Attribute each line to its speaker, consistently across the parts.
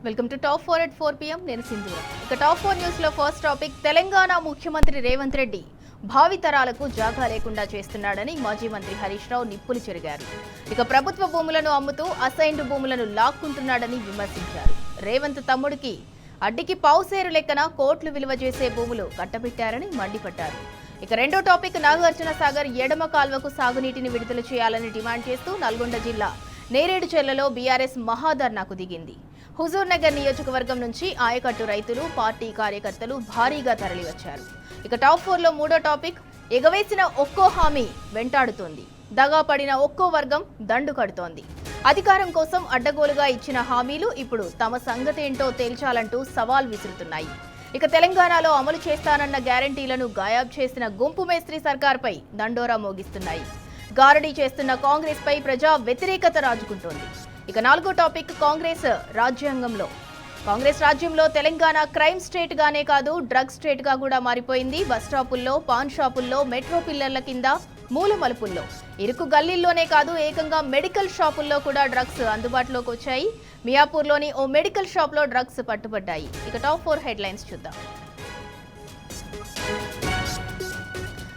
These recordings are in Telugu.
Speaker 1: Welcome to top 4 at 4 pm. నేను సింధూర. ఇక టాప్ 4 న్యూస్ లో ఫస్ట్ టాపిక్, తెలంగాణ ముఖ్యమంత్రి రేవంత్ రెడ్డి భావితరాలకు జాగా లేకుండా చేస్తున్నాడని మాజీ మంత్రి హరీష్ రావు నిప్పులు చెరిగారు. ఇక ప్రభుత్వ భూములను అమ్ముతూ అసైన్డ్ భూములను లాక్కుంటున్నాడని విమర్శించారు. రేవంత్ తమ్ముడికి అడ్డికి పావుసేరు లెక్కన కోట్లు విలువ చేసే భూములు కట్టబెట్టారని మండిపడ్డారు. ఇక రెండో టాపిక్, నాగార్జున సాగర్ ఎడమ కాల్వకు సాగునీటిని విడుదల చేయాలని డిమాండ్ చేస్తూ నల్గొండ జిల్లా నేరేడుచెర్లలో బీఆర్ఎస్ మహాధర్నాకు దిగింది. హుజూర్ నగర్ నియోజకవర్గం నుంచి ఆయకట్టు రైతులు, పార్టీ కార్యకర్తలు భారీగా తరలివచ్చారు. ఇక టాప్ 4 లో మూడో టాపిక్, ఎగవేసిన ఒక్కో హామీ వెంటాడుతోంది, దగా పడిన ఒక్కో వర్గం దండు కడుతోంది. అధికారం కోసం అడ్డగోలుగా ఇచ్చిన హామీలు ఇప్పుడు తమ సంగతేంటో తేల్చాలంటూ సవాల్ విసురుతున్నాయి. ఇక తెలంగాణలో అమలు చేస్తానన్న గ్యారంటీలను గాయాబ్ చేసిన గుంపు మేస్త్రీ సర్కార్పై దండోరా మోగిస్తున్నాయి. గారడీ చేస్తున్న కాంగ్రెస్ పై ప్రజా వ్యతిరేకత రాజుకుంటోంది. ఇక నాలుగో టాపిక్, కాంగ్రెస్ రాజ్యంలో తెలంగాణ క్రైమ్ స్టేట్ గానే కాదు, డ్రగ్ స్టేట్ గా కూడా మారిపోయింది. బస్ స్టాపుల్లో, పాన్ షాపుల్లో, మెట్రో పిల్లర్ల కింద, మూల మలుపుల్లో, ఇరుకు గల్లీల్లోనే కాదు ఏకంగా మెడికల్ షాపుల్లో కూడా డ్రగ్స్ అందుబాటులోకి వచ్చాయి. మియాపూర్లోని ఓ మెడికల్ షాప్ లో డ్రగ్స్ పట్టుబడ్డాయి. ఇక టాప్ 4 హెడ్లైన్స్ చూద్దాం.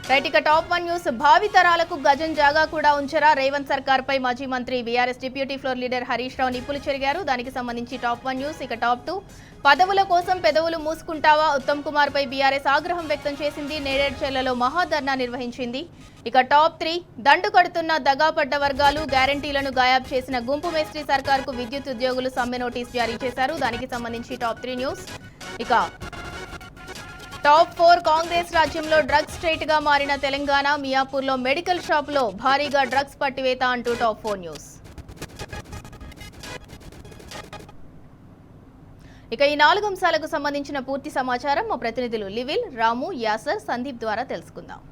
Speaker 1: రైట్, ఇక టాప్ 1 న్యూస్, భావి తరాలకు గజం జాగా కూడా ఉంచరా రేవంత్ సర్కార్ పై మాజీ మంత్రి BRS deputy floor leader Harish Rao నిప్పులు చెరిగారు. దానికి సంబంధించి టాప్ 1 న్యూస్. ఇక టాప్ 2, పదవుల కోసం పెదవులు మూసుకుంటావా, ఉత్తమ్ కుమార్ పై బీఆర్ఎస్ ఆగ్రహం వ్యక్తం చేసింది. నేరేడ్చెర్లలో మహాధర్నా నిర్వహించింది. ఇక టాప్ 3, దండు కడుతున్న దగాపడ్డ వర్గాలు, గ్యారంటీలను గాయాబ్ చేసిన గుంపు మేస్త్రీ సర్కార్కు విద్యుత్ ఉద్యోగులు సమ్మె నోటీస్ జారీ చేశారు. దానికి సంబంధించి టాప్ 3 న్యూస్. ఇక టాప్ 4, కాంగ్రెస్ రాజ్యంలో డ్రగ్స్ స్టేట్ గా మారిన తెలంగాణ, మియాపూర్లో మెడికల్ షాప్ లో భారీగా డ్రగ్స్ పట్టివేత అంటూ టాప్ 4 న్యూస్. ఇక ఈ 4 అంశాలకు సంబంధించిన పూర్తి సమాచారం మా ప్రతినిధులు లివిల్, రాము, యాసర్, సందీప్ ద్వారా తెలుసుకుందాం.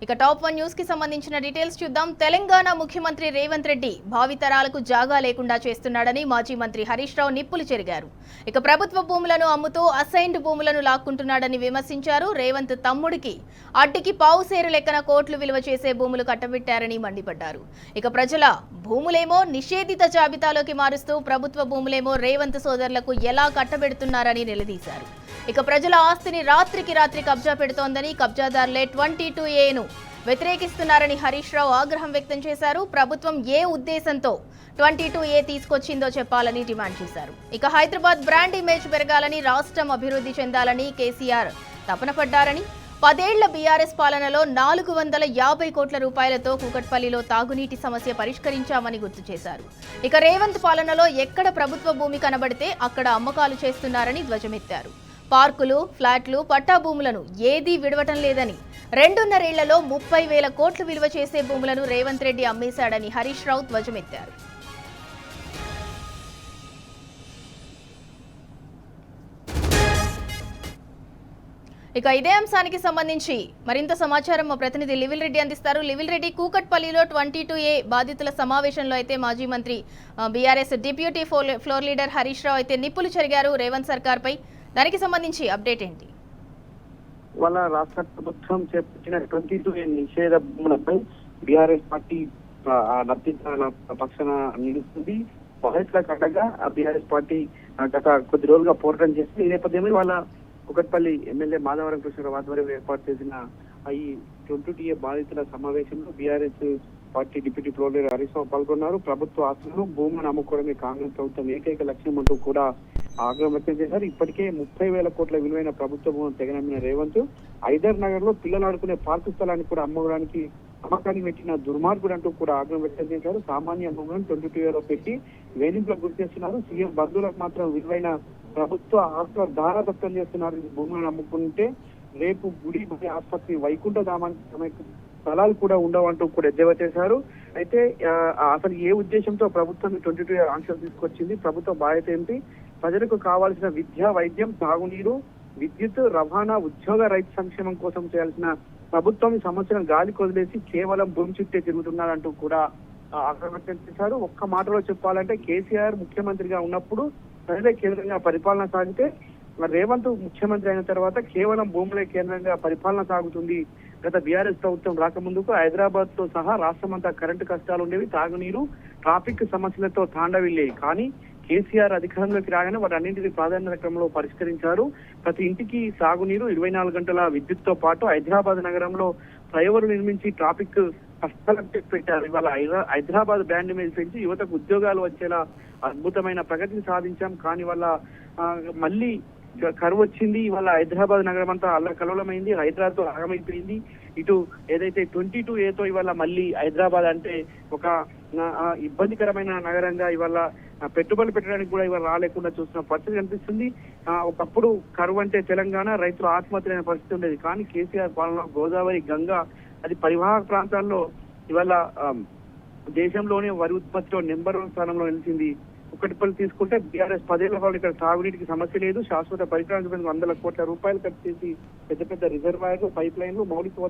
Speaker 1: ఇక టాప్ 1 న్యూస్ కి సంబంధించిన డీటెయిల్స్ చూద్దాం. తెలంగాణ ముఖ్యమంత్రి రేవంత్ రెడ్డి భావితరాలకు జాగా లేకుండా చేస్తున్నాడని మాజీ మంత్రి హరీష్ రావు నిప్పులు చెరిగారు. ఇక ప్రభుత్వ భూములను అమ్ముతూ అసైన్డ్ భూములను లాక్కుంటున్నాడని విమర్శించారు. రేవంత్ తమ్ముడికి అడ్డికి పావుసేరు లెక్కన కోట్లు విలువ చేసే భూములు కట్టబెట్టారని మండిపడ్డారు. ఇక ప్రజల భూములేమో నిషేధిత జాబితాలోకి మారుస్తూ ప్రభుత్వ భూములేమో రేవంత్ సోదరులకు ఎలా కట్టబెడుతున్నారని నిలదీశారు. ఇక ప్రజల ఆస్తిని రాత్రికి రాత్రి కబ్జా పెడుతోందని, కబ్జాదారులే 22A వ్యతిరేకిస్తున్నారని హరీష్ రావు ఆగ్రహం వ్యక్తం చేశారు. ప్రభుత్వం ఏ ఉద్దేశంతో 22A తీసుకొచ్చిందో చెప్పాలని డిమాండ్ చేశారు. ఇక హైదరాబాద్ బ్రాండ్ ఇమేజ్ పెరగాలని, రాష్ట్రం అభివృద్ధి చెందాలని కేసీఆర్ తపన పడ్డారని, 10 ఏళ్ల బీఆర్ఎస్ పాలనలో 450 కోట్ల రూపాయలతో కూకట్పల్లిలో తాగునీటి సమస్య పరిష్కరించామని గుర్తు చేశారు. ఇక రేవంత్ పాలనలో ఎక్కడ ప్రభుత్వ భూమి కనబడితే అక్కడ అమ్మకాలు చేస్తున్నారని ధ్వజమెత్తారు. పార్కులు, ఫ్లాట్లు, పట్టా భూములను ఏదీ విడవటం లేదని, 2.5 ఏళ్లలో 30,000 కోట్లు విలువ చేసే భూములను రేవంత్ రెడ్డి అమ్మేశాడని హరీష్ రావు ధ్వజమెత్తారు. ఇక ఇదే అంశానికి సంబంధించి మరింత సమాచారం మా ప్రతినిధి లివిల్ రెడ్డి అందిస్తారు. లివిల్ రెడ్డి, కూకట్పల్లిలో 22A బాధితుల సమావేశంలో అయితే మాజీ మంత్రి BRS deputy floor leader Harish Rao అయితే నిప్పులు చెరిగారు రేవంత్ సర్కార్ పై. దానికి సంబంధించి అప్డేట్ ఏంటి?
Speaker 2: వాళ్ళ రాష్ట్ర ప్రభుత్వం చేపట్టిన 22A నిషేధ భూములపై బీఆర్ఎస్ పార్టీ లబ్ధిదారుల పక్షాన నిలుస్తుంది. బాధితుల కట్టగా బీఆర్ఎస్ పార్టీ గత కొద్ది రోజులుగా పోరాటం చేస్తుంది. ఈ నేపథ్యంలో వాళ్ళ కుకట్పల్లి ఎమ్మెల్యే మాధవరం కృష్ణరావు ఆధ్వర్యంలో ఏర్పాటు చేసిన ఈ 22A బాధితుల సమావేశంలో BRS party deputy floor leader Harish Rao పాల్గొన్నారు. ప్రభుత్వ ఆస్తులను భూములను అమ్ముకోవడమే కాంగ్రెస్ ప్రభుత్వం ఏకైక లక్ష్యం అంటూ కూడా ఆగ్రహం వ్యక్తం చేశారు. ఇప్పటికే 30,000 కోట్ల విలువైన ప్రభుత్వ భూములను తెగనమ్మిన రేవంత్ హైదర్ నగర్ లో పిల్లలు ఆడుకునే పార్కు స్థలాన్ని కూడా అమ్మడానికి అమ్మకానికి పెట్టిన దుర్మార్గుడు అంటూ కూడా ఆగ్రహం వ్యక్తం చేశారు. సామాన్య భూములను 22A పెట్టి వేధింపులకు గురి చేస్తున్నారు. సీఎం బంధువులకు మాత్రం విలువైన ప్రభుత్వ ఆస్తుల దారాదత్తం చేస్తున్నారు. ఈ భూములను అమ్ముకుంటే రేపు గుడి ఆసుపత్రి వైకుంఠ ధామానికి స్థలాలు కూడా ఉండవంటూ కూడా ఎద్దేవా చేశారు. అయితే అసలు ఏ ఉద్దేశంతో ప్రభుత్వం 22A ఆంక్షలు తీసుకొచ్చింది, ప్రభుత్వ బాధ్యత ఏంటి, ప్రజలకు కావాల్సిన విద్య, వైద్యం, తాగునీరు, విద్యుత్, రవాణా, ఉద్యోగ, రైతు సంక్షేమం కోసం చేయాల్సిన ప్రభుత్వం ఈ సమస్యలను గాలికి వదిలేసి కేవలం భూమి చుట్టే తిరుగుతున్నారంటూ కూడా ఆగ్రహం వ్యక్తం చేశారు. ఒక్క మాటలో చెప్పాలంటే కేసీఆర్ ముఖ్యమంత్రిగా ఉన్నప్పుడు ప్రజలే కేంద్రంగా పరిపాలన సాగితే, రేవంత్ ముఖ్యమంత్రి అయిన తర్వాత కేవలం భూములే కేంద్రంగా పరిపాలన సాగుతుంది. గత బీఆర్ఎస్ ప్రభుత్వం రాకముందుకు హైదరాబాద్ తో సహా రాష్ట్రమంతా కరెంటు కష్టాలు ఉండేవి, తాగునీరు, ట్రాఫిక్ సమస్యలతో తాండవిల్లేవి. కానీ కేసీఆర్ అధికారంలోకి రాగానే వాటన్నింటినీ ప్రాధాన్యత క్రమంలో పరిష్కరించారు. ప్రతి ఇంటికి సాగునీరు, 24 గంటల విద్యుత్తో పాటు హైదరాబాద్ నగరంలో ఫ్లైఓవర్లు నిర్మించి ట్రాఫిక్ కష్టాలకు పెట్టారు. ఇవాళ హైదరాబాద్ బ్రాండ్ ఇమేజ్ పెంచి యువతకు ఉద్యోగాలు వచ్చేలా అద్భుతమైన ప్రగతిని సాధించాం. కానీ వాళ్ళ మళ్ళీ కరువు వచ్చింది. ఇవాళ హైదరాబాద్ నగరం అంతా అల్లకల్లోలమైంది, హైదరాబాద్ తో ఆగమైపోయింది. ఇటు ఏదైతే 22A ఇవాళ మళ్ళీ హైదరాబాద్ అంటే ఒక ఇబ్బందికరమైన నగరంగా ఇవాళ పెట్టుబడులు పెట్టడానికి కూడా ఇవాళ రాలేకుండా చూస్తున్న పరిస్థితి కనిపిస్తుంది. ఒకప్పుడు కరువు అంటే తెలంగాణ, రైతులు ఆత్మహత్యలైన పరిస్థితి ఉండేది. కానీ కేసీఆర్ పాలనలో గోదావరి, గంగా అది పరివాహక ప్రాంతాల్లో ఇవాళ దేశంలోనే వరి ఉత్పత్తిలో నెంబర్ 1 స్థానంలో నిలిచింది. కుక్కటిపల్లి తీసుకుంటే బీఆర్ఎస్ 10 ఏళ్ల పాటు ఇక్కడ తాగునీటికి సమస్య లేదు. శాశ్వత పరికరాలకు 100 కోట్ల రూపాయలు ఖర్చు చేసి పెద్ద పెద్ద రిజర్వాయర్లు, పైప్ లైన్లు, మౌలిక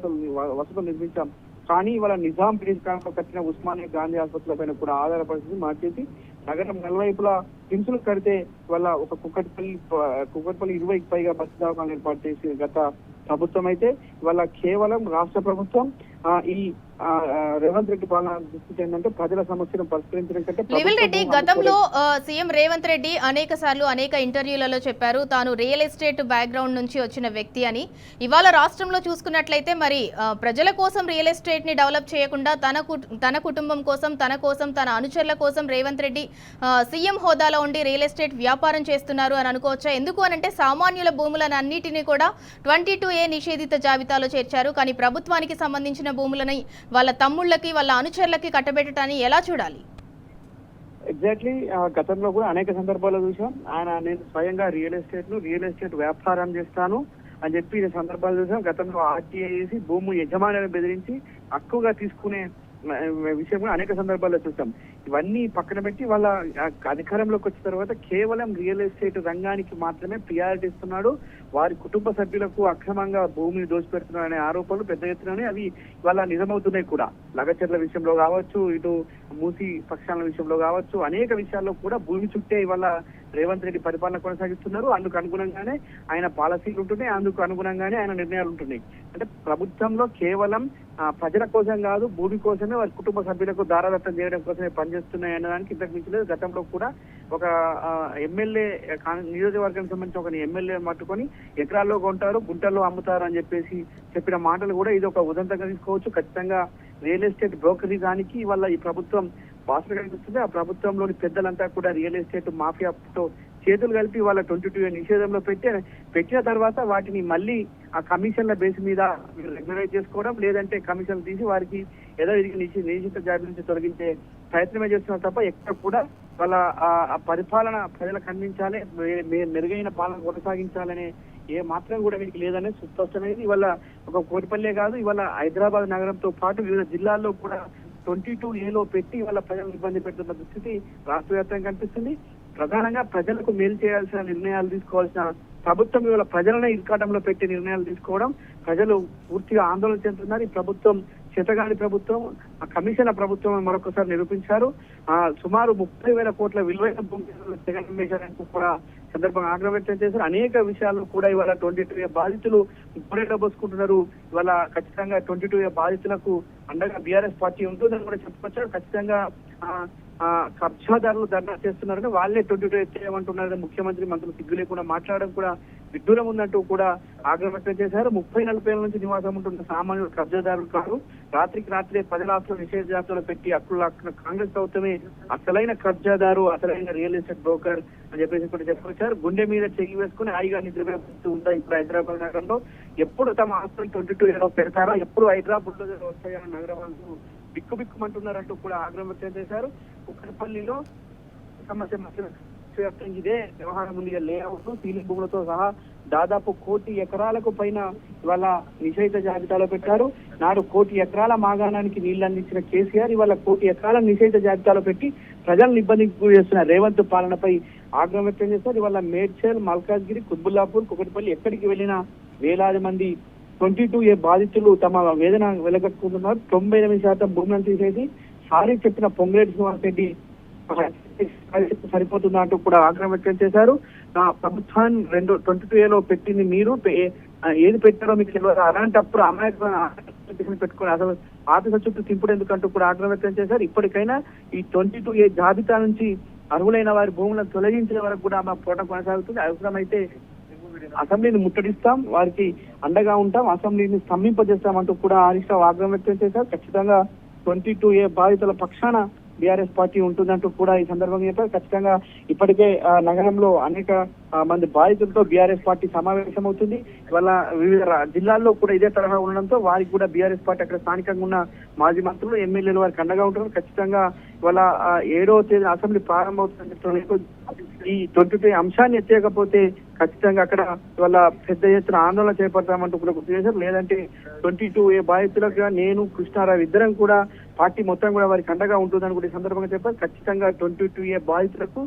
Speaker 2: వసతులు నిర్మించాం. కానీ వాళ్ళ నిజాం బ్రిడ్జ్ కాలంలో కట్టిన ఉస్మానియా గాంధీ ఆసుపత్రుల పైన కూడా ఆధారపరిస్థితి మార్చేసి నగరం నలువైపులా హింసలు కడితే వాళ్ళ ఒక కుక్కటిపల్లి 20కి పైగా బస్సు దవాఖానాలు ఏర్పాటు చేసి గత ప్రభుత్వం అయితే ఇవాళ కేవలం రాష్ట్ర ప్రభుత్వం ఈ రేవంత్ రెడ్డి పాలన దృష్టి ఏంటంటే ప్రజల సమస్యను పరిష్కరించడం కంటే
Speaker 1: లివిల్ రెడ్డి గతంలో సీఎం రేవంత్ రెడ్డి అనేక ఇంటర్వ్యూలలో చెప్పారు తాను రియల్ ఎస్టేట్ బ్యాక్గ్రౌండ్ నుంచి వచ్చిన వ్యక్తి అని. ఇవాళ రాష్ట్రంలో చూసుకున్నట్లయితే మరి ప్రజల కోసం రియల్ ఎస్టేట్ ని డెవలప్ చేయకుండా తన కుటుంబం కోసం, తన అనుచరుల కోసం రేవంత్ రెడ్డి సీఎం హోదాలో ఉండి రియల్ ఎస్టేట్ వ్యాపారం చేస్తున్నారు అని అనుకోవచ్చా? ఎందుకు అనంటే సామాన్యుల భూములను అన్నిటినీ కూడా 22A నిషేధిత జాబితాలో చేర్చారు. కానీ ప్రభుత్వానికి సంబంధించిన భూములని వాళ్ళ తమ్ముళ్ళకి, వాళ్ళ అనుచరులకి కట్టబెట్టడాన్ని ఎలా చూడాలి?
Speaker 2: ఎగ్జాక్ట్లీ గతంలో కూడా అనేక సందర్భాల్లో చూసాం. నేను స్వయంగా రియల్ ఎస్టేట్ వ్యాపారం చేస్తాను అని చెప్పి సందర్భాలు చూసాం. గతంలో ఆర్టీఐ చేసి భూమి యజమానులను బెదిరించి హక్కుగా తీసుకునే విషయం కూడా అనేక సందర్భాల్లో చూస్తాం. ఇవన్నీ పక్కన పెట్టి వాళ్ళ అధికారంలోకి వచ్చిన తర్వాత కేవలం రియల్ ఎస్టేట్ రంగానికి మాత్రమే ప్రియారిటీ ఇస్తున్నాడు. వారి కుటుంబ సభ్యులకు అక్రమంగా భూమిని దోచిపెడుతున్నారనే ఆరోపణలు పెద్ద ఎత్తున అవి వాళ్ళ నిజమవుతున్నాయి కూడా. లగచర్ల విషయంలో కావచ్చు, ఇటు మూసి పక్షాల విషయంలో కావచ్చు, అనేక విషయాల్లో కూడా భూమి చుట్టే ఇవాళ రేవంత్ రెడ్డి పరిపాలన కొనసాగిస్తున్నారు. అందుకు అనుగుణంగానే ఆయన పాలసీలు ఉంటున్నాయి, అందుకు అనుగుణంగానే ఆయన నిర్ణయాలు ఉంటున్నాయి. అంటే ప్రభుత్వంలో కేవలం ప్రజల కోసం కాదు, భూమి కోసమే వారి కుటుంబ సభ్యులకు దారాదత్తం చేయడం కోసమే పనిచేస్తున్నాయి అన్నదానికి ఇంతకు మించలేదు. గతంలో కూడా ఒక ఎమ్మెల్యే నియోజకవర్గానికి సంబంధించిన ఒక ఎమ్మెల్యే మట్టుకొని ఎకరాల్లో కొంటారు, గుంటల్లో అమ్ముతారు అని చెప్పేసి చెప్పిన మాటలు కూడా ఇది ఒక ఉదంతంగా తీసుకోవచ్చు. ఖచ్చితంగా రియల్ ఎస్టేట్ బ్రోకరేజానికి వల్ల ఈ ప్రభుత్వం బాసర కనిపిస్తుంది. ఆ ప్రభుత్వంలోని పెద్దలంతా కూడా రియల్ ఎస్టేట్ మాఫియాతో చేతులు కలిపి వాళ్ళ 22A నిషేధంలో పెట్టిన తర్వాత వాటిని మళ్ళీ ఆ కమిషన్ల బేస్ మీద రెగ్యులరైజ్ చేసుకోవడం, లేదంటే కమిషన్లు తీసి వారికి ఏదో నిషేధిత జాబితా నుంచి తొలగించే ప్రయత్నమే చేస్తున్నారు తప్ప ఎక్కడ కూడా వాళ్ళ పరిపాలన ప్రజలకు అందించాలి, మెరుగైన పాలన కొనసాగించాలనే ఏ మాత్రం కూడా వీరికి లేదనే స్పష్టమైంది. ఇవాళ ఒక కోటిపల్లె కాదు, ఇవాళ హైదరాబాద్ నగరంతో పాటు వివిధ జిల్లాల్లో కూడా 22A పెట్టి వాళ్ళ ప్రజలను ఇబ్బంది పెడుతున్న దుస్థితి రాష్ట్ర వ్యాప్తంగా కనిపిస్తుంది. ప్రధానంగా ప్రజలకు మేలు చేయాల్సిన నిర్ణయాలు తీసుకోవాల్సిన ప్రభుత్వం ఇవాళ ప్రజలనే ఇరుకాటంలో పెట్టి నిర్ణయాలు తీసుకోవడం, ప్రజలు పూర్తిగా ఆందోళన చెందుతున్నారు. ఈ ప్రభుత్వం చేతగాని ప్రభుత్వం, కమిషన్ల ప్రభుత్వం మరొకసారి నిరూపించారు. సుమారు 30,000 కోట్ల విలువైన భూమి జగన్ కూడా సందర్భంగా ఆగ్రహం వ్యక్తం చేశారు. అనేక విషయాల్లో కూడా ఇవాళ 22A బాధితులు ఇప్పుడే పోసుకుంటున్నారు. ఇవాళ ఖచ్చితంగా 22A బాధితులకు అండగా బీఆర్ఎస్ పార్టీ ఉంటుందని కూడా చెప్పుకొచ్చారు. ఖచ్చితంగా కబ్జాదారులు ధర్నా చేస్తున్నారని వాళ్ళే 22A చేయమంటున్నారని ముఖ్యమంత్రి మంత్రులు సిగ్గు లేకుండా మాట్లాడడం కూడా విడ్డూరం ఉందంటూ కూడా ఆగ్రహం వ్యక్తం చేశారు. 30-40 ఏళ్ల నుంచి నివాసం ఉంటున్న సామాన్యులు కబ్జాదారులు కాదు, రాత్రికి రాత్రే 10 రాష్ట్రాల నిషేధ జాబితాలో పెట్టి హక్కులు కాంగ్రెస్ ప్రభుత్వమే అసలైన కబ్జాదారు, అసలైన రియల్ ఎస్టేట్ బ్రోకర్ అని చెప్పేసి కూడా చెప్పుకొచ్చారు. గుండె మీద చెయ్యి వేసుకుని హాయిగా నిద్రపోతూ ఉంటాయి ఇప్పుడు హైదరాబాద్ నగరంలో. ఎప్పుడు తమ ఆస్తులు 22A పెడతారో, ఎప్పుడు హైదరాబాద్ లో వస్తాయన్న నగరం బిక్కుబిక్కుమంటున్నారంటూ కూడా ఆగ్రహం వ్యక్తం చేశారు. కుక్కడపల్లిలో సమస్య ఇదే వ్యవహారం ఉంది. లేఅవుట్, సీలింగ్ భూములతో సహా దాదాపు 1 కోటి ఎకరాలకు పైన ఇవాళ నిషేధ జాబితాలో పెట్టారు. నాడు 1 కోటి ఎకరాల మాగాణానికి నీళ్లు అందించిన కేసీఆర్ ఇవాళ 1 కోటి ఎకరాల నిషేధ జాబితాలో పెట్టి ప్రజలను ఇబ్బందికి గురి చేస్తున్న రేవంత్ పాలనపై ఆగ్రహం వ్యక్తం చేశారు. ఇవాళ మేడ్చల్, మల్కాజ్గిరి, కుత్బుల్లాపూర్, కుకట్పల్లి ఎక్కడికి వెళ్ళినా వేలాది మంది 22A బాధితులు తమ వేదన వెలగట్టుకుంటున్నారు. 98% భూములను తీసేసి సారీ చెప్పిన పొంగులేటి శ్రీనివాస్ రెడ్డి సరిపోతున్నట్టు కూడా ఆగ్రహం వ్యక్తం చేశారు. ప్రభుత్వాన్ని 22A పెట్టింది మీరు, ఏది పెట్టారో మీకు తెలియదు, అలాంటప్పుడు అమాయకులను పెట్టుకుని అసలు ఆఫీసర్ చుట్టూ తింపుడు ఎందుకంటూ కూడా ఆగ్రహం వ్యక్తం చేశారు. ఇప్పటికైనా ఈ 22A జాబితా నుంచి అర్హులైన వారి భూములను తొలగించే వరకు కూడా మా పోరాటం కొనసాగుతుంది. అవసరమైతే అసెంబ్లీని ముట్టడిస్తాం, వారికి అండగా ఉంటాం, అసెంబ్లీని స్తంభింపజేస్తాం అంటూ కూడా హరీష్ రావు ఆగ్రహం వ్యక్తం చేశారు. ఖచ్చితంగా 22A బాధితుల పక్షాన బీఆర్ఎస్ పార్టీ ఉంటుందంటూ కూడా ఈ సందర్భంగా చెప్పారు. ఖచ్చితంగా ఇప్పటికే నగరంలో అనేక మంది బాధితులతో బీఆర్ఎస్ పార్టీ సమావేశం అవుతుంది. ఇవాళ వివిధ జిల్లాల్లో కూడా ఇదే తరహా ఉండడంతో వారికి కూడా బీఆర్ఎస్ పార్టీ అక్కడ స్థానికంగా ఉన్న మాజీ మంత్రులు, ఎమ్మెల్యేలు వారికి అండగా ఉంటారు. ఖచ్చితంగా ఇవాళ 7వ తేదీ అసెంబ్లీ ప్రారంభమవుతుంది. ఈ 22 అంశాన్ని ఎత్తేయకపోతే ఖచ్చితంగా అక్కడ ఇవాళ పెద్ద ఎత్తున ఆందోళన చేపడతామంటూ కూడా గుర్తు చేశారు. లేదంటే 22A బాధితులుగా నేను, కృష్ణారావు ఇద్దరం కూడా పార్టీ మొత్తం కూడా వారికి అండగా ఉంటుందని కూడా ఈ సందర్భంగా చెప్పారు. ఖచ్చితంగా 22A బాధితులకు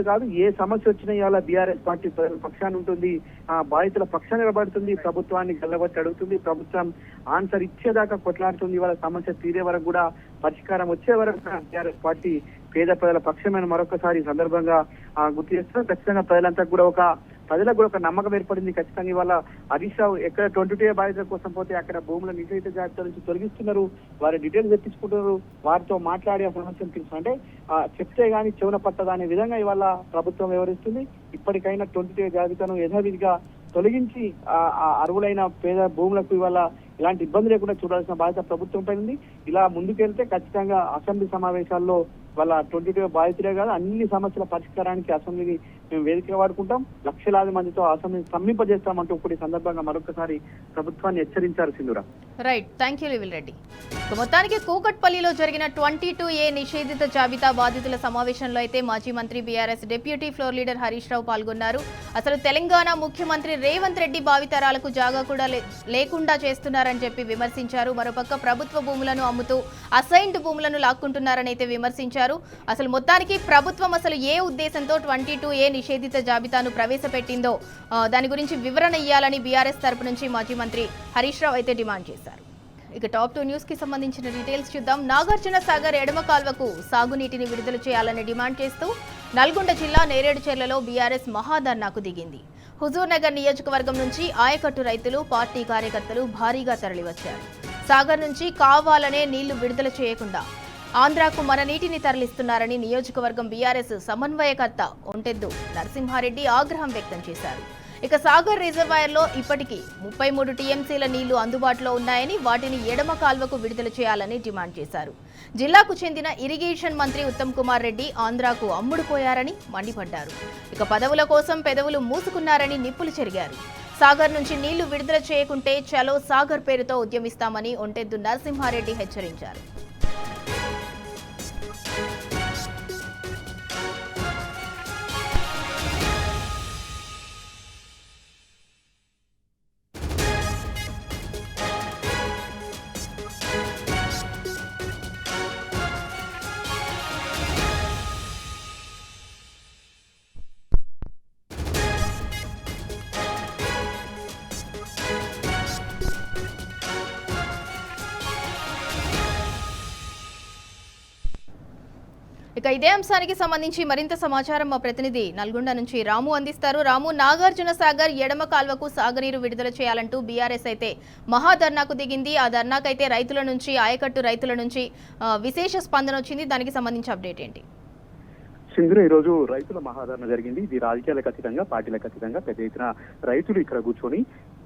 Speaker 2: కాదు, ఏ సమస్య వచ్చినా ఇవాళ బీఆర్ఎస్ పార్టీ పక్షాన్ని ఉంటుంది, బాధితుల పక్షాన్ని నిలబడుతుంది, ప్రభుత్వాన్ని గల్లబట్టి అడుగుతుంది, ప్రభుత్వం ఆన్సర్ ఇచ్చేదాకా కొట్లాడుతుంది. ఇవాళ సమస్య తీరే వరకు కూడా, పరిష్కారం వచ్చే వరకు బీఆర్ఎస్ పార్టీ పేద ప్రజల పక్షమైన మరొకసారి సందర్భంగా గుర్తు చేస్తున్నారు. ఖచ్చితంగా ప్రజలంతా కూడా ప్రజలకు కూడా ఒక నమ్మకం ఏర్పడింది. ఖచ్చితంగా ఇవాళ హరీష్ రావు ఎక్కడ 22A బాధితుల కోసం పోతే అక్కడ భూముల నిషేధిత జాబితా నుంచి తొలగిస్తున్నారు, వారి డీటెయిల్స్ తెప్పించుకుంటున్నారు, వారితో మాట్లాడి ఆ సమస్యను తెలుసు చెప్తే గానీ చెవున పట్టదా అనే విధంగా ఇవాళ ప్రభుత్వం వ్యవహరిస్తుంది. ఇప్పటికైనా 22A జాబితాను యథావిధిగా తొలగించి అర్హులైన పేద భూములకు ఇవాళ ఇలాంటి ఇబ్బంది లేకుండా చూడాల్సిన బాధ్యత ప్రభుత్వంపై ఉంది. ఇలా ముందుకెళ్తే ఖచ్చితంగా అసెంబ్లీ సమావేశాల్లో వాళ్ళ 22 బాధితులే కాదు, అన్ని సమస్యల పరిష్కారానికి అసెంబ్లీని మేము వేదికగా వాడుకుంటాం, లక్షలాది మందితో అసెంబ్లీని స్తంభింపజేస్తామంటూ కూడా ఈ సందర్భంగా మరొకసారి ప్రభుత్వాన్ని హెచ్చరించారు. సింధూరా.
Speaker 1: రైట్, థ్యాంక్ యూ లివిల్ రెడ్డి. మొత్తానికి కూకట్పల్లిలో జరిగిన 22A నిషేధిత జాబితా బాధితుల సమావేశంలో అయితే మాజీ మంత్రి BRS deputy floor leader Harish Rao పాల్గొన్నారు. అసలు తెలంగాణ ముఖ్యమంత్రి రేవంత్ రెడ్డి భావితరాలకు జాగా కూడా లేకుండా చేస్తున్నారని చెప్పి విమర్శించారు. మరోపక్క ప్రభుత్వ భూములను అమ్ముతూ అసైన్డ్ భూములను లాక్కుంటున్నారని అయితే విమర్శించారు. అసలు మొత్తానికి ప్రభుత్వం అసలు ఏ ఉద్దేశంతో 22A నిషేధిత జాబితాను ప్రవేశపెట్టిందో దాని గురించి వివరణ ఇవ్వాలని బీఆర్ఎస్ తరపు నుంచి మాజీ మంత్రి హరీష్ రావు అయితే డిమాండ్ చేశారు. ఇక టాప్ 2 న్యూస్ కి సంబంధించిన డీటెయిల్స్ చూద్దాం. నాగార్జున సాగర్ ఎడమ కాల్వకు సాగునీటిని విడుదల చేయాలని డిమాండ్ చేస్తూ నల్గొండ జిల్లా నేరేడుచెర్లలో బీఆర్ఎస్ మహాధర్నాకు దిగింది. హుజూర్ నగర్ నియోజకవర్గం నుంచి ఆయకట్టు రైతులు, పార్టీ కార్యకర్తలు భారీగా తరలివచ్చారు. సాగర్ నుంచి కావాలనే నీళ్లు విడుదల చేయకుండా ఆంధ్రాకు మన నీటిని తరలిస్తున్నారని నియోజకవర్గం బీఆర్ఎస్ సమన్వయకర్త ఒంటెద్దు నరసింహారెడ్డి ఆగ్రహం వ్యక్తం చేశారు. ఇక సాగర్ రిజర్వాయర్లో ఇప్పటికీ 33 టీఎంసీల నీళ్లు అందుబాటులో ఉన్నాయని, వాటిని ఎడమ కాల్వకు విడుదల చేయాలని డిమాండ్ చేశారు. జిల్లాకు చెందిన ఇరిగేషన్ మంత్రి ఉత్తమ్ కుమార్ రెడ్డి ఆంధ్రాకు అమ్ముడుపోయారని మండిపడ్డారు. ఇక పదవుల కోసం పెదవులు మూసుకున్నారని నిప్పులు చెరిగారు. సాగర్ నుంచి నీళ్లు విడుదల చేయకుంటే చలో సాగర్ పేరుతో ఉద్యమిస్తామని ఒంటెద్దు నరసింహారెడ్డి హెచ్చరించారు. ఇక ఇదే అంశానికి సంబంధించి మరింత సమాచారం మా ప్రతినిధి నల్గొండ నుంచి రాము అందిస్తారు. రాము, నాగార్జున సాగర్ ఎడమ కాల్వకు సాగునీరు విడుదల చేయాలంటూ బీఆర్ఎస్ అయితే మహాధర్నాకు దిగింది. ఆ ధర్నాకైతే రైతుల నుంచి, ఆయకట్టు రైతుల నుంచి విశేష స్పందన వచ్చింది. దానికి సంబంధించి అప్డేట్ ఏంటి?
Speaker 3: సింధుర, ఈ రోజు రైతుల మహాధర్నా జరిగింది. ఇది రాజకీయాలకు అతీతంగా, పార్టీలకు అతీతంగా పెద్ద ఎత్తున రైతులు ఇక్కడ కూర్చొని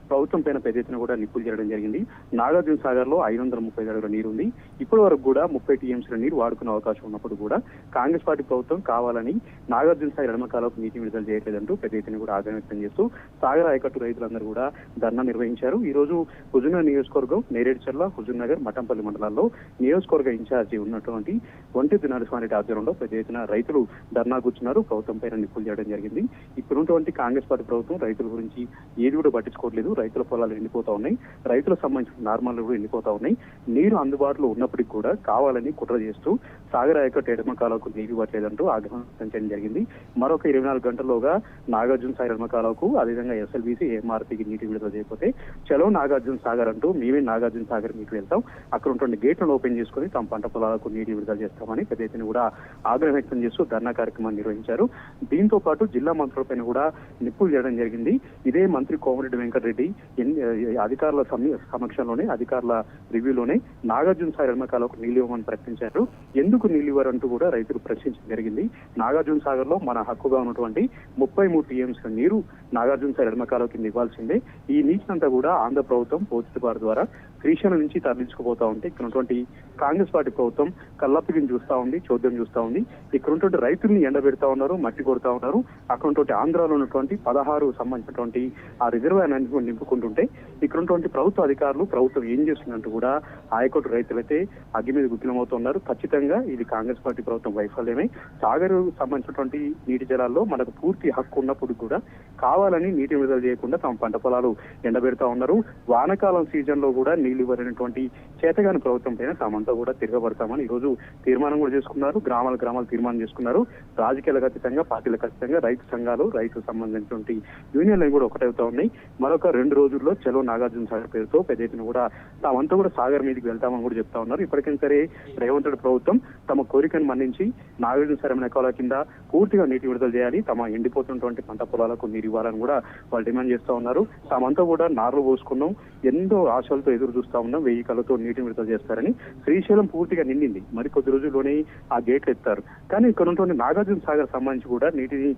Speaker 3: ప్రభుత్వం పైన పెద్ద ఎత్తున కూడా నిప్పులు చేయడం జరిగింది. నాగార్జున సాగర్ లో 530 అడుగుల నీరు ఉంది. ఇప్పటి వరకు కూడా 30 టీఎంసీల నీరు వాడుకునే అవకాశం ఉన్నప్పుడు కూడా కాంగ్రెస్ పార్టీ ప్రభుత్వం కావాలని నాగార్జున సాగర్ ఎడమ కాలువకు నీటి విడుదల చేయలేదంటూ పెద్ద ఎత్తున కూడా ఆగ్రహం వ్యక్తం చేస్తూ సాగర్ ఆయకట్టు రైతులందరూ కూడా ధర్నా నిర్వహించారు. ఈ రోజు హుజూర్నగర్ నియోజకవర్గం, నేరేడుచెర్ల, హుజూర్నగర్, మఠంపల్లి మండలాల్లో నియోజకవర్గ ఇన్ఛార్జి ఉన్నటువంటి ఒంటెద్దు నరసింహారెడ్డి ఆధ్వర్యంలో పెద్ద ఎత్తున రైతులు ధర్నా కూర్చున్నారు. ప్రభుత్వం పైన నిప్పులు చేయడం జరిగింది. ఇప్పుడున్నటువంటి కాంగ్రెస్ పార్టీ ప్రభుత్వం రైతుల గురించి ఏది కూడా పట్టించుకోవట్లేదు. రైతుల పొలాలు ఎండిపోతా ఉన్నాయి, రైతులకు సంబంధించిన నార్మల్ కూడా ఎండిపోతా ఉన్నాయి. నీరు అందుబాటులో ఉన్నప్పటికీ కూడా కావాలని కుట్ర చేస్తూ సాగర్ ఆయకట్టు ఎడమ కాలువకు నీరు ఇవ్వట్లేదంటూ ఆగ్రహం వ్యక్తం జరిగింది. మరొక 24 గంటల్లోగా నాగార్జున సాగర్ ఎడమ కాలువకు, అదేవిధంగా ఎస్ఎల్బీసీ, ఏఎంఆర్పీకి నీటి విడుదల చేయకపోతే చలో నాగార్జున సాగర్ అంటూ మేమే నాగార్జున సాగర్ మీకు వెళ్తాం, అక్కడ ఉంటున్న గేట్లను ఓపెన్ చేసుకుని తమ పంట పొలాలకు నీటి విడుదల చేస్తామని పెద్ద ఎత్తున కూడా ఆగ్రహం వ్యక్తం చేస్తూ ధర్నా కార్యక్రమాన్ని నిర్వహించారు. దీంతో పాటు జిల్లా మంత్రులపైన కూడా నిప్పులు చేయడం జరిగింది. ఇదే మంత్రి కోమరెడ్డి వెంకటరెడ్డి రెడ్డి అధికారుల సమక్షంలోనే అధికారుల రివ్యూలోనే నాగార్జున సాగర్ ఎడమకాలకు నీళ్లు ఇవ్వమని ప్రకటించారు. ఎందుకు నీళ్లు ఇవ్వరంటూ కూడా రైతులు ప్రశ్నించడం జరిగింది. నాగార్జున సాగర్ లో మన హక్కుగా ఉన్నటువంటి 33 టీఎంసీ నీరు నాగార్జున సాగర్ ఎడమకాల కింద ఇవ్వాల్సిందే. ఈ నీటినంతా కూడా ఆంధ్ర ప్రభుత్వం పోతిపాడు ద్వారా శ్రీశైలం నుంచి తరలించుకుపోతా ఉంటే ఇక్కడ ఉన్నటువంటి కాంగ్రెస్ పార్టీ ప్రభుత్వం కళ్ళప్పగిని చూస్తా ఉంది, చోద్యం చూస్తా ఉంది. ఇక్కడ ఉన్నటువంటి రైతుల్ని ఎండబెడతా ఉన్నారు, మట్టి కొడతా ఉన్నారు. అక్కడ ఉన్నటువంటి ఆంధ్రాలో ఉన్నటువంటి 16 సంబంధించినటువంటి ఆ రిజర్వాయర్ నింపుకుంటుంటే ఇక్కడ ఉన్నటువంటి ప్రభుత్వ అధికారులు ప్రభుత్వం ఏం చేస్తుందంటూ కూడా ఆయకట్టు రైతులైతే అగ్గి మీద గుర్తినమవుతున్నారు. ఖచ్చితంగా ఇది కాంగ్రెస్ పార్టీ ప్రభుత్వం వైఫల్యమే. సాగర్ సంబంధించినటువంటి నీటి జలాల్లో మనకు పూర్తి హక్కు ఉన్నప్పుడు కూడా కావాలని నీటి విడుదల చేయకుండా తమ పంట పొలాలు ఎండబెడతా ఉన్నారు. వానాకాలం సీజన్ లో కూడా నీళ్లు ఇవ్వలేనటువంటి చేతగాని ప్రభుత్వం పైన తామంతా కూడా తిరగబడతామని ఈ రోజు తీర్మానం కూడా చేసుకున్నారు. గ్రామాలు తీర్మానం చేసుకున్నారు. రాజకీయాలకు అతీతంగా పార్టీలకు అతీతంగా రైతు సంఘాలు రైతు సంబంధించినటువంటి యూనియన్లు కూడా ఒకటవుతా ఉన్నాయి. మరొక 2 రోజుల్లో చలో నాగార్జున సాగర్ పేరుతో పెద్ద ఎత్తున కూడా తామంతా కూడా సాగర్ మీదకి వెళ్తామని కూడా చెప్తా ఉన్నారు. ఇప్పటికైనా సరే రేవంత్ రెడ్డి ప్రభుత్వం తమ కోరికను మన్నించి నాగార్జున సాగర్ ఎకాల కింద పూర్తిగా నీటి విడుదల చేయాలి, తమ ఎండిపోతున్నటువంటి పంట పొలాలకు నీరు ఇవ్వాలని కూడా వాళ్ళు డిమాండ్ చేస్తా ఉన్నారు. తామంతా కూడా నార్లు పోసుకున్నాం, ఎంతో ఆశలతో ఎదురు చూస్తా ఉన్నాం, 1000 కళ్ళతో నీటిని విడుదల చేస్తారని. శ్రీశైలం పూర్తిగా నిండింది, మరి కొద్ది రోజుల్లోనే ఆ గేట్లు ఎత్తారు. కానీ ఇక్కడ ఉన్నటువంటి నాగార్జున సాగర్ సంబంధించి కూడా నీటిని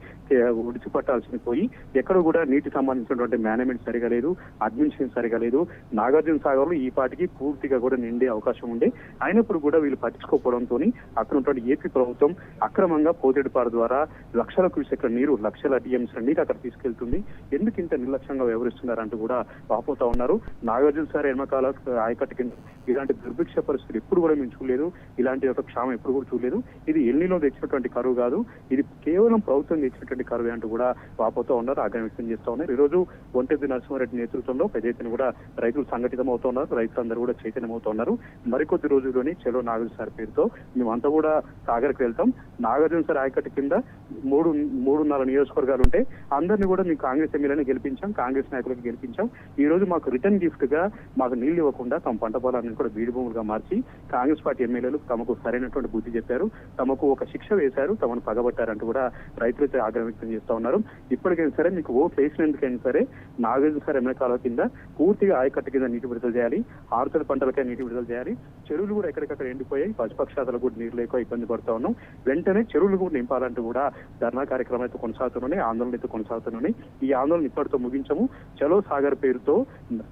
Speaker 3: విడిచిపట్టాల్సింది పోయి ఎక్కడ కూడా నీటి సంబంధించినటువంటి మేనేజ్మెంట్ సరిగా లేదు, అడ్మినిస్ట్రేషన్ సరిగా లేదు. నాగార్జున సాగర్ లో ఈ పాటికి పూర్తిగా కూడా నిండే అవకాశం ఉండే, అయినప్పుడు కూడా వీళ్ళు పట్టించుకోకపోవడంతో అక్కడ ఉన్నటువంటి ఏపీ ప్రభుత్వం అక్రమంగా పోతేడుపాడు ద్వారా లక్షల క్యూసెక్ల నీరు, లక్షల టీఎంసీల నీరు అక్కడ తీసుకెళ్తుంది. ఎందుకు ఇంత నిర్లక్ష్యంగా వ్యవహరిస్తున్నారంటూ కూడా వాపోతా ఉన్నారు. నాగార్జున సాగర్ ఎడమకాల ఆయకట్టు కింద ఇలాంటి దుర్భిక్ష పరిస్థితులు ఎప్పుడు కూడా మేము చూడలేదు, ఇలాంటి ఒక క్షామం ఎప్పుడు కూడా చూడలేదు. ఇది ఎల్నిలో తెచ్చినటువంటి కరువు కాదు, ఇది కేవలం ప్రభుత్వం తెచ్చినటువంటి కరువు అంటూ కూడా వాపోతా ఉన్నారు, ఆగ్రహం వ్యక్తం చేస్తా ఉన్నారు. ఈ రోజు ఒంటెద్దు నరసింహారెడ్డి నేతృత్వంలో పెద్ద ఎత్తున కూడా రైతులు సంఘటితం అవుతా ఉన్నారు, రైతులందరూ కూడా చైతన్యం అవుతా ఉన్నారు. మరికొద్ది రోజుల్లోనే చలో నాగార్జున సాగర్ పేరుతో మేమంతా కూడా సాగర్కి వెళ్తాం. నాగార్జున సాగర్ ఆయకట్టు కింద 3.5 నియోజకవర్గాలు ఉంటే అందరినీ కూడా మేము కాంగ్రెస్ ఎమ్మెల్యేని గెలిపించాం, కాంగ్రెస్ నాయకులకు గెలిపించాం. ఈ రోజు మాకు రిటర్న్ గిఫ్ట్ గా మాకు నీళ్లు ఇవ్వకుండా తమ పంట పొలాన్ని కూడా బీడు భూములుగా మార్చి కాంగ్రెస్ పార్టీ ఎమ్మెల్యేలు తమకు సరైనటువంటి బుద్ధి చెప్పారు, తమకు ఒక శిక్ష వేశారు, తమను పగబట్టారంటూ కూడా రైతులైతే ఆగ్రహం వ్యక్తం చేస్తా ఉన్నారు. ఇప్పటికైనా సరే మీకు ఓట్లు వేసినందుకైనా సరే నాగార్జున సాగర్ ఎమ్మెల్యేల కింద పూర్తిగా ఆయకట్టు కింద నీటి విడుదల చేయాలి, ఆరుతడి పంటలకే నీటి విడుదల చేయాలి. చెరువులు కూడా ఎక్కడికక్కడ ఎండిపోయాయి, పశుపక్షాదులకు కూడా నీరు లేక ఇబ్బంది పడుతూ ఉన్నాం. వెంటనే చెరువులు కూడా నింపాలంటూ కూడా ధర్నా కార్యక్రమం అయితే కొనసాగుతున్నాయి, ఆందోళన అయితే కొనసాగుతున్నాయి. ఈ ఆందోళన ఇప్పటితో ముగించము. చలో సాగర్ పేరుతో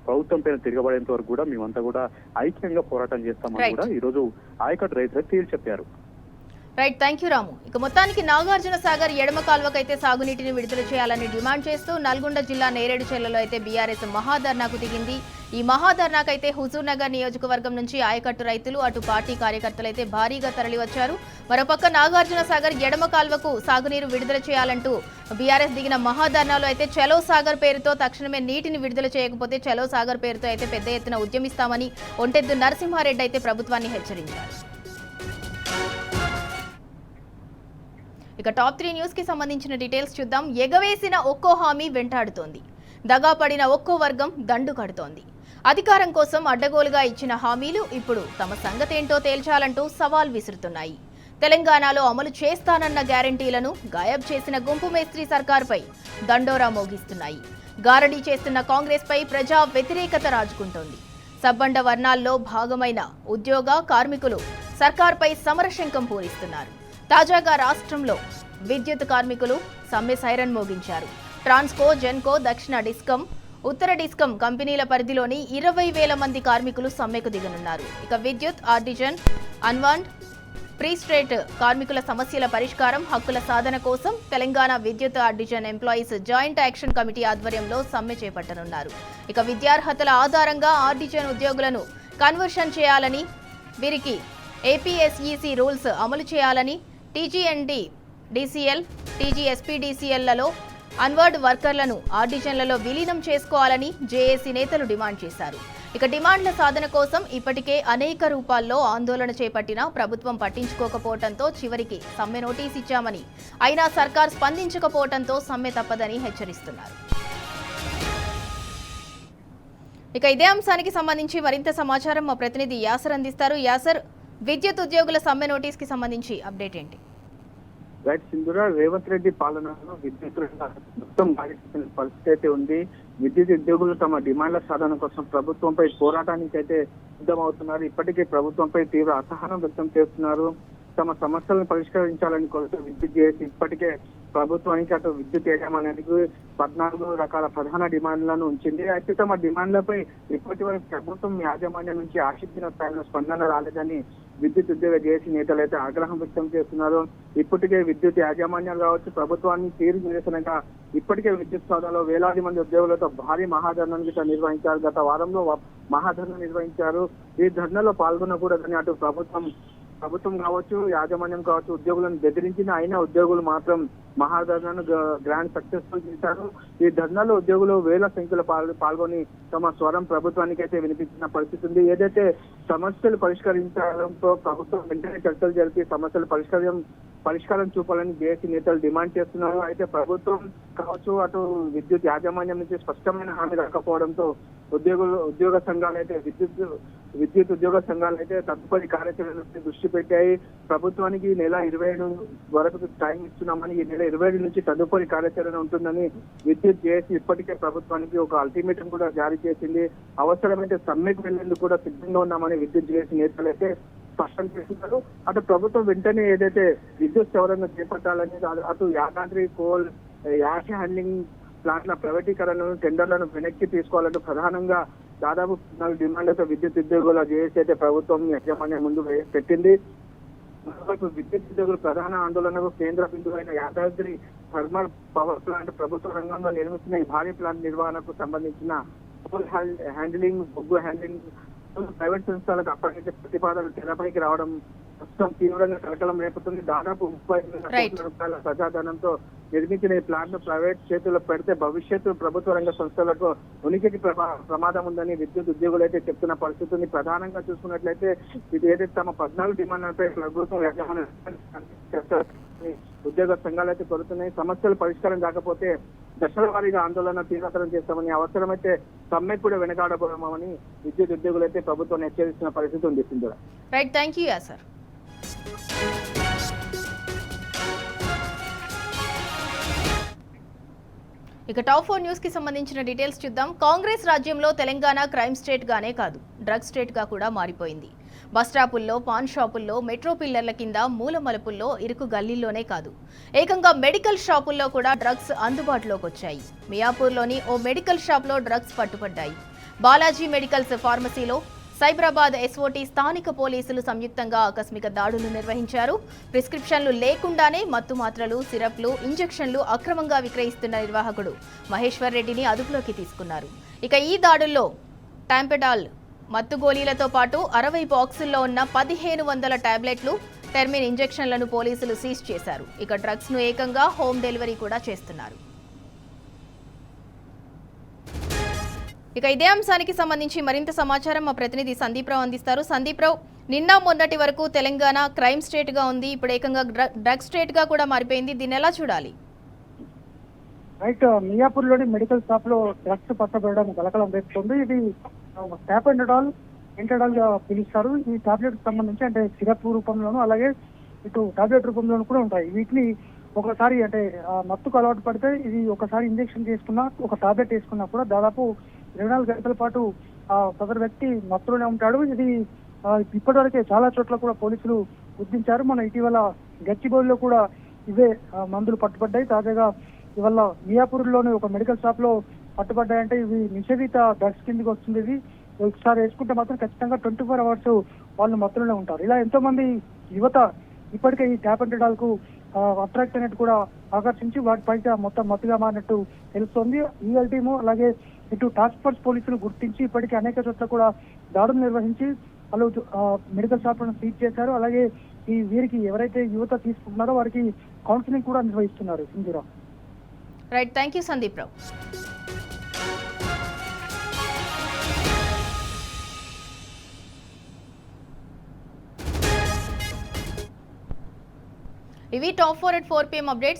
Speaker 3: ప్రభుత్వం పైన తిరగబడేంత వరకు కూడా మేమంతా కూడా ఐక్యంగా పోరాటం చేస్తామని కూడా ఈ రోజు ఆయకట్టు రైతులకు తేల్చి చెప్పారు.
Speaker 1: రైట్, థ్యాంక్ యూ రాము. ఇక మొత్తానికి నాగార్జున సాగర్ ఎడమ కాల్వకైతే సాగునీటిని విడుదల చేయాలని డిమాండ్ చేస్తూ నల్గొండ జిల్లా నేరేడుచెర్లలో అయితే బీఆర్ఎస్ మహాధర్నాకు దిగింది. ఈ మహాధర్నాకైతే హుజూర్ నగర్ నియోజకవర్గం నుంచి ఆయకట్టు రైతులు, అటు పార్టీ కార్యకర్తలు అయితే భారీగా తరలివచ్చారు. మరోపక్క నాగార్జున సాగర్ ఎడమ కాల్వకు సాగునీరు విడుదల చేయాలంటూ బీఆర్ఎస్ దిగిన మహాధర్నాలో అయితే చలో సాగర్ పేరుతో తక్షణమే నీటిని విడుదల చేయకపోతే చలో సాగర్ పేరుతో అయితే పెద్ద ఎత్తున ఉద్యమిస్తామని ఒంటెద్దు నరసింహారెడ్డి అయితే ప్రభుత్వాన్ని హెచ్చరించారు. ఇక టాప్ 3 న్యూస్ కి సంబంధించిన డీటెయిల్స్ చూద్దాం. ఎగవేసిన ఒక్కో హామీ వెంటాడుతోంది, దగా పడిన ఒక్కో వర్గం దండు కడుతోంది. అధికారం కోసం అడ్డగోలుగా ఇచ్చిన హామీలు ఇప్పుడు తమ సంగతేంటో తేల్చాలంటూ సవాల్ విసురుతున్నాయి. తెలంగాణలో అమలు చేస్తానన్న గ్యారంటీలను గాయబ్ చేసిన గుంపు మేస్త్రీ సర్కార్పై దండోరా మోగిస్తున్నాయి. గారడీ చేస్తున్న కాంగ్రెస్ పై ప్రజా వ్యతిరేకత రాజుకుంటోంది. సబ్బండ వర్ణాల్లో భాగమైన ఉద్యోగ కార్మికులు సర్కార్పై సమరశంఖం పూరిస్తున్నారు. తాజాగా రాష్ట్రంలో విద్యుత్ కార్మికులు సమ్మె సైరన్ మోగించారు. ట్రాన్స్కో, జెన్కో, దక్షిణ డిస్కం, ఉత్తర డిస్కం కంపెనీల పరిధిలోని 20,000 మంది కార్మికులు సమ్మెకు దిగనున్నారు. ఇక విద్యుత్, ఆర్టిజన్, అన్వాండ్, ప్రీస్ట్రేట్ కార్మికుల సమస్యల పరిష్కారం, హక్కుల సాధన కోసం తెలంగాణ విద్యుత్ artisan employees joint action committee ఆధ్వర్యంలో సమ్మె చేపట్టనున్నారు. ఇక విద్యార్హతల ఆధారంగా ఆర్టిజన్ ఉద్యోగులను కన్వర్షన్ చేయాలని, వీరికి ఏపీఎస్ఈసీ రూల్స్ అమలు చేయాలని, టీజీఎన్డీ డీసీఎల్, టీజీఎస్పీడీసీఎల్లలో అన్వర్డ్ వర్కర్లను ఆర్టిజన్లలో విలీనం చేసుకోవాలని జేఏసీ నేతలు డిమాండ్ చేశారు. ఇక డిమాండ్ల సాధన కోసం ఇప్పటికే అనేక రూపాల్లో ఆందోళన చేపట్టినా ప్రభుత్వం పట్టించుకోకపోవడంతో చివరికి సమ్మె నోటీస్ ఇచ్చామని, అయినా సర్కార్ స్పందించకపోవడంతో సమ్మె తప్పదని హెచ్చరిస్తున్నారు. ఇక ఇదే అంశానికి సంబంధించి మరింత సమాచారం మా ప్రతినిధి యాసర్ అందిస్తారు. యాసర్, విద్యుత్ ఉద్యోగుల సమ్మె నోటీస్ కి సంబంధించి అప్డేట్ ఏంటి?
Speaker 2: రైట్ సింధురా, రేవంత్ రెడ్డి పాలనలో విద్యుత్ మొత్తం మారిపోయిన పరిస్థితి అయితే ఉంది. విద్యుత్ ఉద్యోగులు తమ డిమాండ్ల సాధన కోసం ప్రభుత్వంపై పోరాటానికి అయితే సిద్ధమవుతున్నారు. ఇప్పటికే ప్రభుత్వంపై తీవ్ర అసహనం వ్యక్తం చేస్తున్నారు. తమ సమస్యలను పరిష్కరించాలని కోరుతూ విద్యుత్ చేసి ఇప్పటికే ప్రభుత్వానికి అటు విద్యుత్ యాజమాన్యానికి 14 రకాల ప్రధాన డిమాండ్లను ఉంచింది. అయితే తమ డిమాండ్లపై ఇప్పటి వరకు ప్రభుత్వం యాజమాన్యం నుంచి ఆశించిన స్థాయిలో స్పందన రాలేదని విద్యుత్ ఉద్యోగ జేఏసీ నేతలు అయితే ఆగ్రహం వ్యక్తం చేస్తున్నారు. ఇప్పటికే విద్యుత్ యాజమాన్యాలు కావచ్చు ప్రభుత్వాన్ని తీరు నిరసనగా ఇప్పటికే విద్యుత్ సౌదాలో వేలాది మంది ఉద్యోగులతో భారీ మహాధర్నాన్ని నిర్వహించారు. గత వారంలో మహాధర్నా నిర్వహించారు. ఈ ధర్నాలో పాల్గొనకూడదని అటు ప్రభుత్వం కావచ్చు యాజమాన్యం కావచ్చు ఉద్యోగులను బెదిరించిన అయినా ఉద్యోగులు మాత్రం మహాధర్నాను గ్రాండ్ సక్సెస్ఫుల్ చేశారు. ఈ ధర్నాలో ఉద్యోగులు వేల సంఖ్యలో పాల్గొని తమ స్వరం ప్రభుత్వానికి అయితే వినిపించిన పరిస్థితి ఉంది. ఏదైతే సమస్యలు పరిష్కరించడంతో ప్రభుత్వం వెంటనే చర్చలు జరిపి సమస్యలు పరిష్కారం చూపాలని జేఏసీ నేతలు డిమాండ్ చేస్తున్నారు. అయితే ప్రభుత్వం కావచ్చు అటు విద్యుత్ యాజమాన్యం నుంచి స్పష్టమైన హామీ రాకపోవడంతో ఉద్యోగ సంఘాలు అయితే విద్యుత్ ఉద్యోగ సంఘాలు అయితే తదుపరి కార్యాచరణపై దృష్టి పెట్టాయి. ప్రభుత్వానికి ఈ నెల 27 వరకు టైం ఇస్తున్నామని, ఈ నెల 27 నుంచి తదుపరి కార్యాచరణ ఉంటుందని విద్యుత్ జేఏసీ ఇప్పటికే ప్రభుత్వానికి ఒక అల్టిమేటం కూడా జారీ చేసింది. అవసరమైతే సమ్మెకు వెళ్లేందుకు కూడా సిద్ధంగా ఉన్నామని విద్యుత్ జేఏసీ నేతలు అయితే స్పష్టం చేస్తున్నారు. అటు ప్రభుత్వం వెంటనే ఏదైతే విద్యుత్ సవరణ చేపట్టాలని, అటు యాదాద్రి కోల్ యాష్ హ్యాండ్లింగ్ ప్లాంట్ల ప్రైవేటీకరణను టెండర్లను వెనక్కి తీసుకోవాలంటూ ప్రధానంగా దాదాపు 4 డిమాండ్లతో విద్యుత్ ఉద్యోగుల జేఏసీ అయితే ప్రభుత్వం యాజమాన్యం ముందు పెట్టింది. మరోవైపు విద్యుత్ ఉద్యోగుల ప్రధాన ఆందోళనకు కేంద్ర బిందువు అయిన యాదాద్రి థర్మల్ పవర్ ప్లాంట్ ప్రభుత్వ రంగంలో నిర్మిస్తున్న ఈ భారీ ప్లాంట్ నిర్వహణకు సంబంధించిన కోల్ హ్యాండ్లింగ్, బొగ్గు హ్యాండ్లింగ్ ప్రైవేట్ సంస్థలకు అప్పగించే ప్రతిపాదనలు తెరపైకి రావడం ప్రస్తుతం తీవ్రంగా కలకలం రేపుతుంది. దాదాపు 35 కోట్ల రూపాయల ప్రజాధనంతో నిర్మించిన ఈ ప్లాంట్ ను ప్రైవేట్ చేతుల్లో పెడితే భవిష్యత్తు ప్రభుత్వ రంగ సంస్థలకు ఉనికికి ప్రమాదం ఉందని విద్యుత్ ఉద్యోగులు అయితే చెప్తున్న పరిస్థితి ఉంది. ప్రధానంగా చూసుకున్నట్లయితే ఇది ఏదైతే తమ 14 డిమాండ్లపై ప్రభుత్వం యాజమాన్యం ఉద్యోగ సంఘాలు అయితే కోరుతున్నాయి. సమస్యలు పరిష్కారం కాకపోతే దశల వారీగా ఆందోళన తీవ్రతరం చేస్తామని, అవసరమైతే సమ్మె కూడా వెనకాడబోమని విద్యుత్ ఉద్యోగులు అయితే ప్రభుత్వాన్ని హెచ్చరిస్తున్న పరిస్థితి ఉంది. Sindhura,
Speaker 1: right, thank you sir. ఇక టాప్ 4 న్యూస్ కి సంబంధించిన డీటెయిల్స్ చూద్దాం. కాంగ్రెస్ రాజ్యంలో తెలంగాణ క్రైమ్ స్టేట్ గానే కాదు, డ్రగ్ స్టేట్ గా కూడా మారిపోయింది. బస్ స్టాపుల్లో, పాన్ షాపుల్లో, మెట్రో పిల్లర్ల కింద, మూల మలుపుల్లో, ఇరుకు గల్లీల్లోనే కాదు, ఏకంగా మెడికల్ షాపుల్లో కూడా డ్రగ్స్ అందుబాటులోకి వచ్చాయి. మియాపూర్లోని ఓ మెడికల్ షాప్లో డ్రగ్స్ పట్టుపడ్డాయి. బాలాజీ మెడికల్స్ ఫార్మసీలో సైబరాబాద్ ఎస్ఓటీ స్థానిక పోలీసులు సంయుక్తంగా ఆకస్మిక దాడులు నిర్వహించారు. ప్రిస్క్రిప్షన్లు లేకుండానే మత్తు మాత్రలు, సిరప్లు, ఇంజెక్షన్లు అక్రమంగా విక్రయిస్తున్న నిర్వాహకుడు మహేశ్వర్ రెడ్డిని అదుపులోకి తీసుకున్నారు. ఇక ఈ దాడుల్లో టాంపెడాల్ మత్తు గోళీలతో పాటు 60 బాక్సుల్లో ఉన్న 1500 టాబ్లెట్లు, టెర్మిన్ ఇంజెక్షన్లను పోలీసులు సీజ్ చేశారు. ఇక డ్రగ్స్ ను ఏకంగా హోమ్ డెలివరీ కూడా చేస్తున్నారు. ఇక ఇదే అంశానికి సంబంధించి మరింత సమాచారం మా ప్రతినిధి సందీప్ రావు అందిస్తారు. సందీప్ రావు, నిన్న మొన్నటి వరకు తెలంగాణ క్రైమ్ స్టేట్ గా ఉంది, ఇప్పుడు ఏకంగా డ్రగ్ స్టేట్ గా కూడా మారిపోయింది. దీన్ని ఎలా చూడాలి?
Speaker 4: రైట్, మియాపూర్లోని మెడికల్ షాప్ లో డ్రగ్స్ పట్టబడడం కలకలం రేపుతుంది. ఇది టాపెండడాల్, ఇంటడాల్ గా పిలుస్తారు. ఈ టాబ్లెట్ సంబంధించి అంటే సిరప్ రూపంలోను అలాగే ఇటు టాబ్లెట్ రూపంలోనూ కూడా ఉంటాయి. వీటిని ఒకసారి అంటే మత్తుకు అలవాటు పడితే ఇది ఒకసారి ఇంజెక్షన్ చేసుకున్నా, ఒక టాబ్లెట్ వేసుకున్నా కూడా దాదాపు 24 గంటల పాటు సదరు వ్యక్తి మత్తులోనే ఉంటాడు. ఇది ఇప్పటివరకే చాలా చోట్ల కూడా పోలీసులు గుర్తించారు. మన ఇటీవల గచ్చిబౌలిలో కూడా ఇవే మందులు పట్టుబడ్డాయి. తాజాగా ఇవాళ మియాపూర్లోని ఒక మెడికల్ షాప్ లో పట్టుబడ్డాయంటే ఇవి నిషేధిత డ్రగ్స్ కిందకి వస్తుంది. ఇది ఒకసారి వేసుకుంటే మాత్రం ఖచ్చితంగా 24 అవర్స్ వాళ్ళు మత్తులోనే ఉంటారు. ఇలా ఎంతో మంది యువత ఇప్పటికే ఈ టాపెండడాల్ కు అట్రాక్ట్ అయినట్టు కూడా ఆకర్షించి వాటిపైకి మొత్తం మత్తుగా మారినట్టు తెలుస్తోంది. ఈఎల్ టీము అలాగే ఇటు టాస్క్ ఫోర్స్ పోలీసులు గుర్తించి ఇప్పటికీ అనేక చోట్ల కూడా దాడులు నిర్వహించి వాళ్ళు మెడికల్ షాప్లను సీజ్ చేశారు. అలాగే ఈ వీరికి ఎవరైతే యువత తీసుకుంటున్నారో వారికి కౌన్సిలింగ్ కూడా నిర్వహిస్తున్నారు. Sindhura,
Speaker 1: right, thank you Sandeep Rao. ఇవి టాప్ 4 at 4 PM అప్డేట్స్.